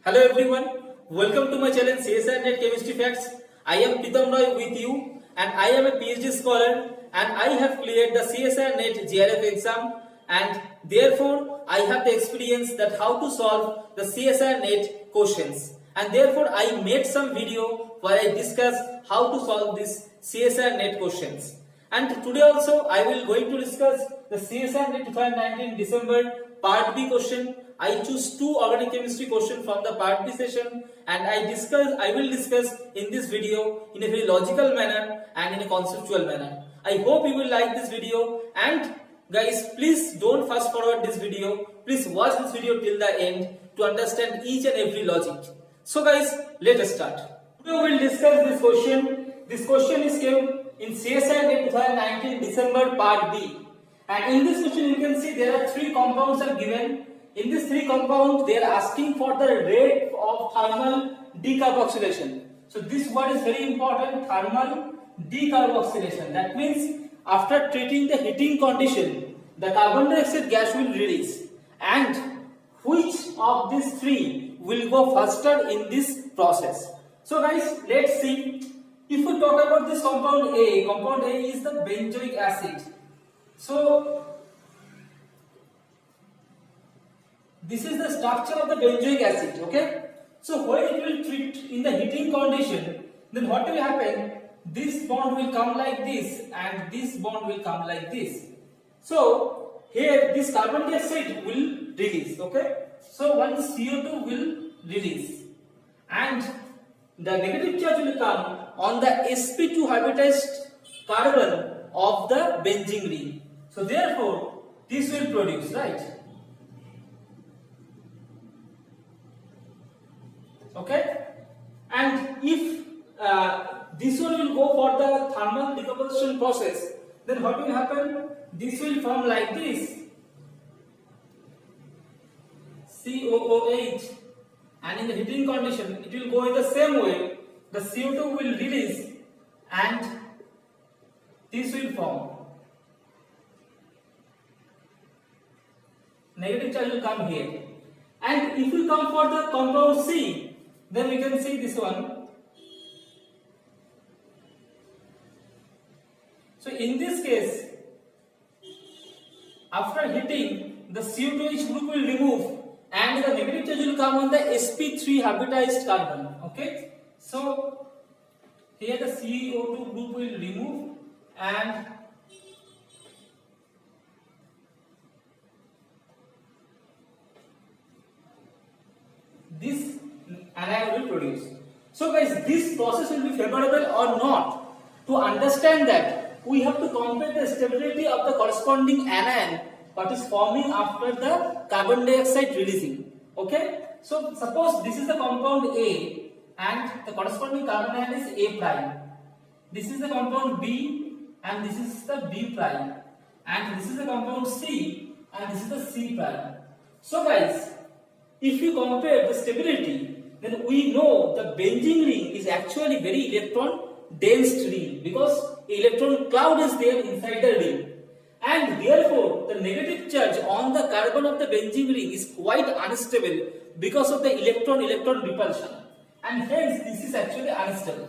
Hello everyone, welcome to my channel CSIR Net Chemistry Facts. I am Pritam Roy with you and I am a PhD scholar and I have cleared the CSIR Net GRF exam and therefore I have the experience that how to solve the CSIR Net questions, and therefore I made some video where I discuss how to solve this CSIR Net questions. And today also I will going to discuss the CSIR Net 2019 December Part B question. I choose two organic chemistry questions from the Part B session and I will discuss in this video in a very logical manner and in a conceptual manner. I hope you will like this video, and guys, please don't fast forward this video. Please watch this video till the end to understand each and every logic. So guys, let us start. Today we will discuss this question. This question is came in CSIR Net 2019 December Part B. And in this question you can see there are three compounds are given. In these three compounds they are asking for the rate of thermal decarboxylation. So this word is very important, thermal decarboxylation. That means after treating the heating condition, the carbon dioxide gas will release. And which of these three will go faster in this process? So guys, let's see. If we talk about this compound A is the benzoic acid. So this is the structure of the benzoic acid, okay? So when it will treat in the heating condition, then what will happen? This bond will come like this and this bond will come like this. So here this carbon dioxide will release, okay? So one CO2 will release and the negative charge will come on the sp2 hybridized carbon of the benzene ring. So therefore this will produce, right? Okay, and if this one will go for the thermal decomposition process, then what will happen? This will form like this, COOH, and in the heating condition it will go in the same way. The CO2 will release and this will form. Negative charge will come here. And if we come for the compound C, then we can see this one. So in this case, after heating, the CO2H group will remove and the negative charge will come on the sp3 hybridized carbon. Okay. So here the CO2 group will remove and this anion will produce. So guys, this process will be favorable or not. To understand that, we have to compare the stability of the corresponding anion what is forming after the carbon dioxide releasing. Okay. So suppose this is the compound A and the corresponding carbon ion is A prime. This is the compound B and this is the B prime. And this is the compound C and this is the C prime. So guys, if you compare the stability, then we know the benzene ring is actually very electron dense ring because electron cloud is there inside the ring, and therefore the negative charge on the carbon of the benzene ring is quite unstable because of the electron repulsion, and hence this is actually unstable.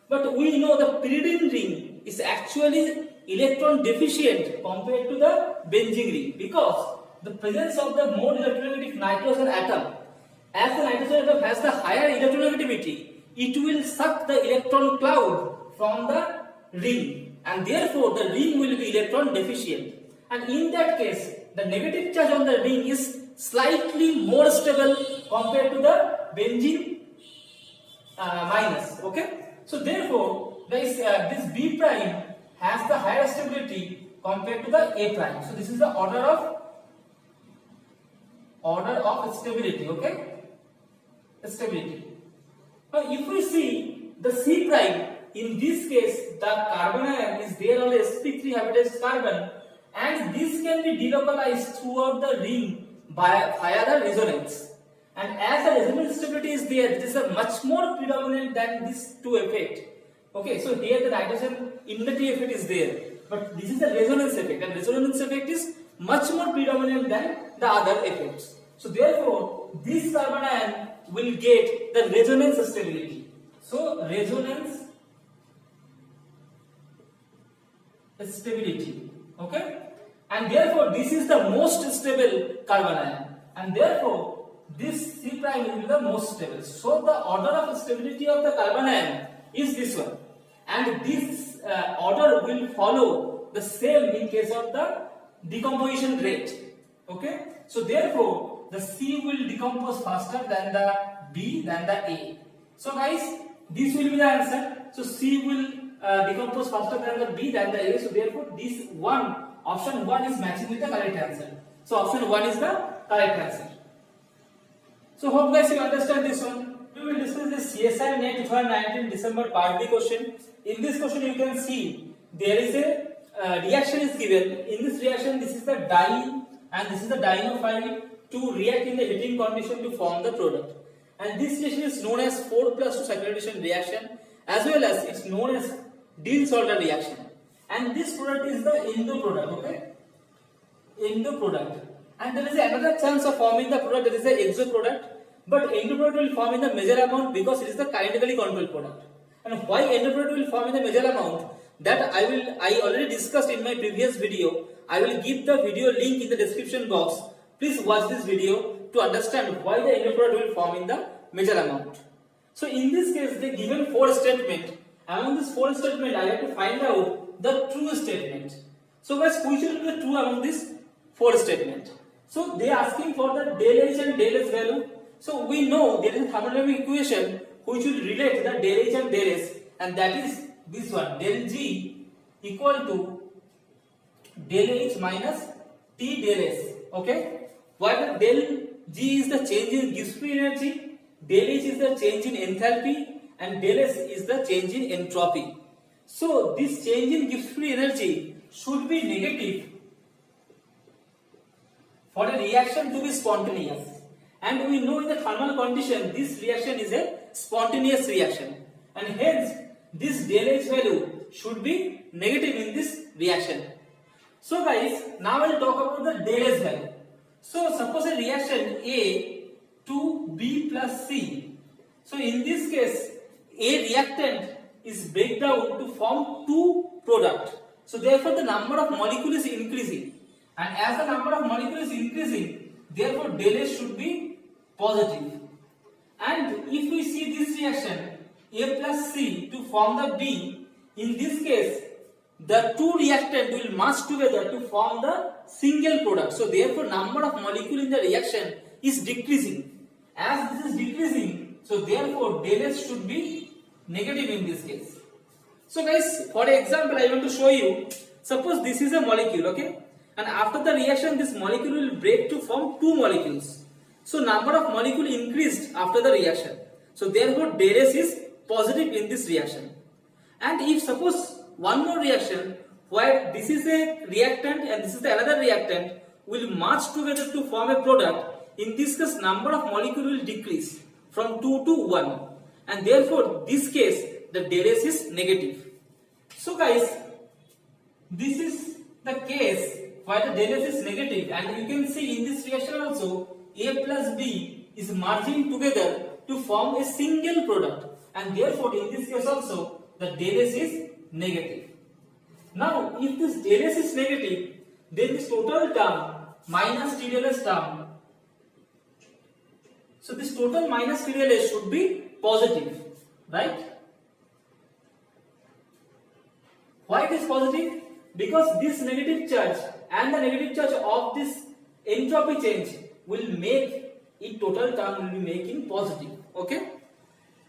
But we know the pyridine ring is actually electron deficient compared to the benzene ring because the presence of the more electronegative nitrogen atom. As the nitrogen atom has the higher electronegativity, it will suck the electron cloud from the ring and therefore the ring will be electron deficient. And in that case, the negative charge on the ring is slightly more stable compared to the benzene minus. Okay. So therefore, this B prime has the higher stability compared to the A prime. So this is the order of stability. Okay. Stability. Now if we see the C prime, in this case the carbon ion is there on the sp3 hybridized carbon and this can be delocalized throughout the ring via the resonance. And as the resonance stability is there, it is a much more predominant than these two effect. Okay, so here the nitrogen immunity effect is there, but this is the resonance effect, and resonance effect is much more predominant than the other effects. So therefore, this carbon ion will get the resonance stability. So resonance stability, okay, and therefore this is the most stable carbon ion, and therefore this C prime will be the most stable. So the order of stability of the carbon ion is this one, and this order will follow the same in case of the decomposition rate, okay. So therefore the C will decompose faster than the B than the A. So guys, this will be the answer. So C will decompose faster than the B than the A. So therefore this one, option 1 is matching with the correct answer. So option 1 is the correct answer. So hope guys you understand this one. We will discuss this CSIR NET 2019 December part B question. In this question you can see there is a reaction is given. In this reaction, this is the dye and this is the dienophile to react in the heating condition to form the product. And this reaction is known as 4+2 cyclization reaction, as well as it's known as Diels-Alder reaction. And this product is the endo product, okay? Endo product. And there is another chance of forming the product, that is the exo product. But endo product will form in the major amount because it is the kinetically controlled product. And why endo product will form in the major amount, that I already discussed in my previous video. I will give the video link in the description box. Please watch this video to understand why the endo product will form in the major amount. So in this case, they given 4 statements. Among this 4 statements, I have to find out the true statement. So guys, which will be the true among these 4 statements? So they are asking for the del H and del S value. So we know there is a thermodynamic equation which will relate the del H and del S, and that is this one, del G equal to del H minus T del S, okay. While the del G is the change in Gibbs free energy, del H is the change in enthalpy, and del S is the change in entropy. So this change in Gibbs free energy should be negative for a reaction to be spontaneous. And we know in the thermal condition this reaction is a spontaneous reaction, and hence this del H value should be negative in this reaction. So guys, now I will talk about the del S value. So suppose a reaction A to B plus C. So in this case, a reactant is break down to form 2 products. So therefore the number of molecules is increasing, and as the number of molecules is increasing, therefore del S should be positive. And if we see this reaction A plus C to form the B, in this case the 2 reactants will merge together to form the single product. So therefore number of molecules in the reaction is decreasing. As this is decreasing, so therefore del S should be negative in this case. So guys, for example I want to show you, suppose this is a molecule, okay, and after the reaction this molecule will break to form 2 molecules. So number of molecules increased after the reaction. So therefore del S is positive in this reaction. And if suppose one more reaction where this is a reactant and this is the another reactant will merge together to form a product, in this case number of molecules will decrease from 2 to 1, and therefore this case the del S is negative. So guys, this is the case where the del S is negative, and you can see in this reaction also A plus B is merging together to form a single product, and therefore in this case also the del S is negative. Now if this del S is negative, then this total term minus T del S term, so this total minus T del S should be positive, right? Why it is positive? Because this negative charge and the negative charge of this entropy change will make it total term will be making positive, okay.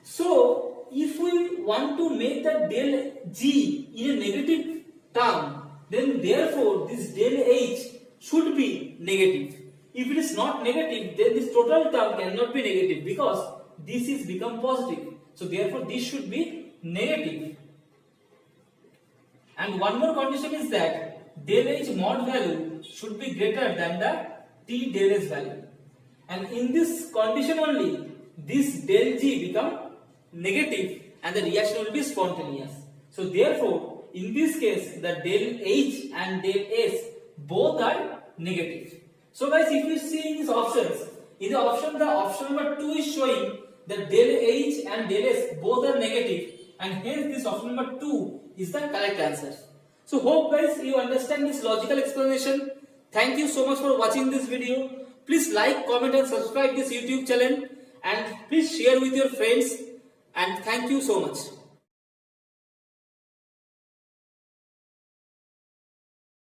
So if we want to make the del G in a negative term, then therefore this del H should be negative. If it is not negative, then this total term cannot be negative because this is become positive. So therefore this should be negative. And one more condition is that del H mod value should be greater than the T del S value. And in this condition only, this del G become negative and the reaction will be spontaneous. So therefore, in this case, the del H and del S both are negative. So guys, if you see in these options, In the option number 2 is showing that del H and del S both are negative, and hence this option number 2 is the correct answer. So hope guys you understand this logical explanation. Thank you so much for watching this video. Please like, comment and subscribe this YouTube channel, and please share with your friends, and thank you so much.